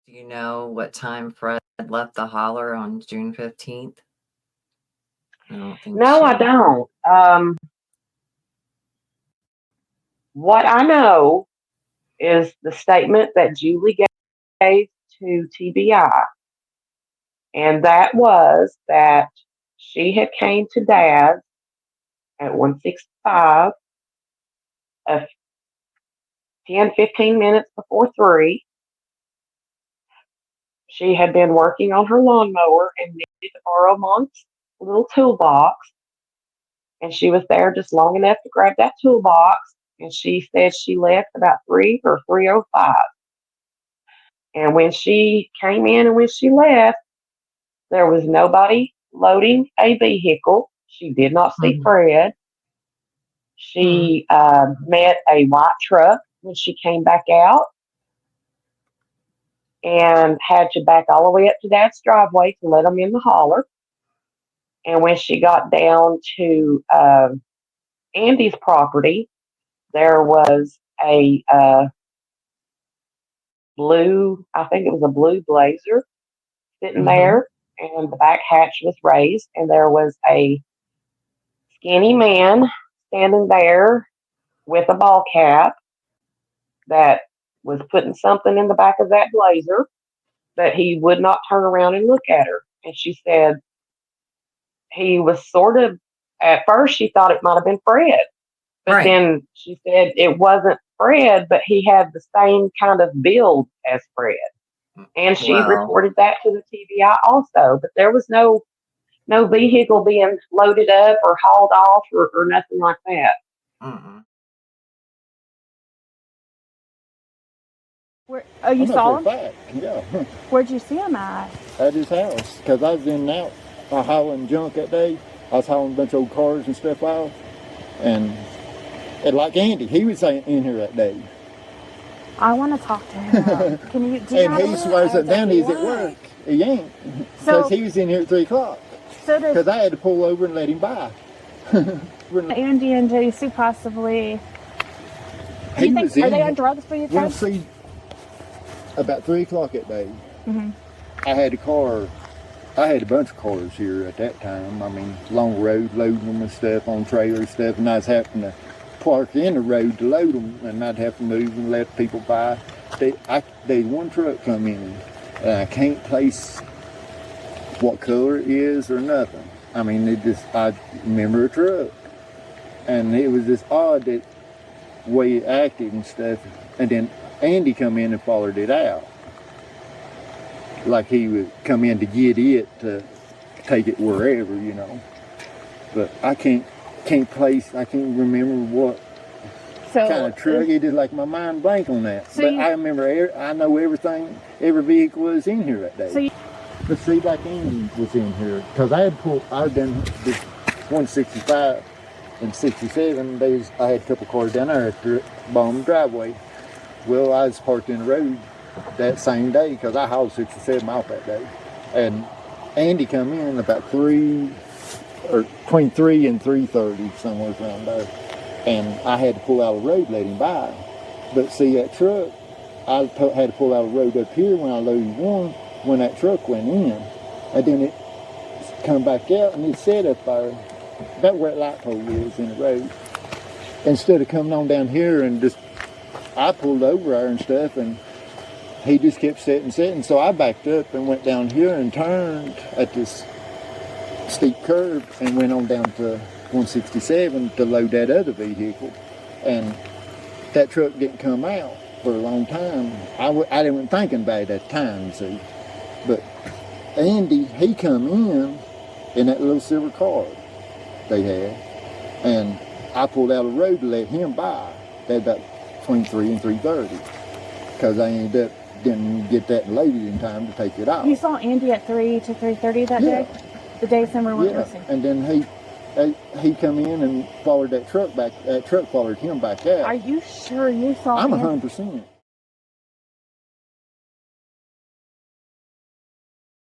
Do you know what time Fred left the holler on June 15th? I don't think No, I she. don't. What I know is the statement that Julie gave to TBI, and that was that she had came to Dad at 165, 10, 15 minutes before 3. She had been working on her lawnmower and needed to borrow Mom's little toolbox. And she was there just long enough to grab that toolbox. And she said she left about 3 or 3:05. And when she came in and when she left, there was nobody loading a vehicle. She did not see Mhm. Fred. Mhm. She met a white truck when she came back out and had to back all the way up to Dad's driveway to let him in the holler. And when she got down to Andy's property, there was a I think it was a blue blazer sitting Mhm. there, and the back hatch was raised, and there was a skinny man standing there with a ball cap that was putting something in the back of that blazer, but he would not turn around and look at her. And she said he was sort of, at first she thought it might have been Fred, but Right. then she said it wasn't Fred, but he had the same kind of build as Fred. And she Well, reported that to the TBI also, but there was no vehicle being loaded up or hauled off or nothing like that. mm-mm. You I know for saw a him? fact, yeah, Where'd you see him at? at his house. Because I was in and out hauling junk that day. I was hauling a bunch of old cars and stuff out. And like Andy, he was in here that day. I want to talk to him. Do you And have he swears that down he's at work. He ain't. Because So, he was in here at 3 o'clock. so does Because I had to pull over and let him by. Andy and JC possibly, do you He think, was are in they on here. drugs for you, Well, Fred? see, about 3 o'clock that day, Mm-hmm. I had a car. I had a bunch of cars here at that time. I mean, long road, loading them and stuff on trailer stuff, and I was having to park in the road to load them, and I'd have to move and let people by. There's one truck come in, and I can't place what color it is or nothing. I mean, I remember a truck, and it was just odd that way it acted and stuff. And then Andy come in and followed it out, like he would come in to get it to take it wherever, you know. But I can't remember what kind So, of truck it is. Like my mind blank on that. So but you- I remember, I know everything, every vehicle was in here that day. so you, But see, like Andy was in here, because I'd done this 165 and 67 days. I had a couple cars down there at the bottom driveway. Well, I was parked in the road that same day because I hauled 67 off that day. And Andy come in about 3, or between 3 and 3:30, somewhere around there. And I had to pull out of the road to let him by. But see, that truck, had to pull out of the road up here when I loaded one, when that truck went in. And then it come back out and it sat up there, about where that light pole is in the road. Instead of coming on down here and just, I pulled over there and stuff, and he just kept sitting. So I backed up and went down here and turned at this steep curve and went on down to 167 to load that other vehicle. And that truck didn't come out for a long time. I didn't thinking about it at the time, see. But Andy, he come in that little silver car they had. And I pulled out of the road to let him by. That about between 3 and 3:30. Because I didn't get that loaded in time to take it out. you saw Andy at 3 to 3:30 that day? The day Summer went missing? And then he come in and followed that truck back. That truck followed him back out. Are you sure you saw I'm Andy? 100%.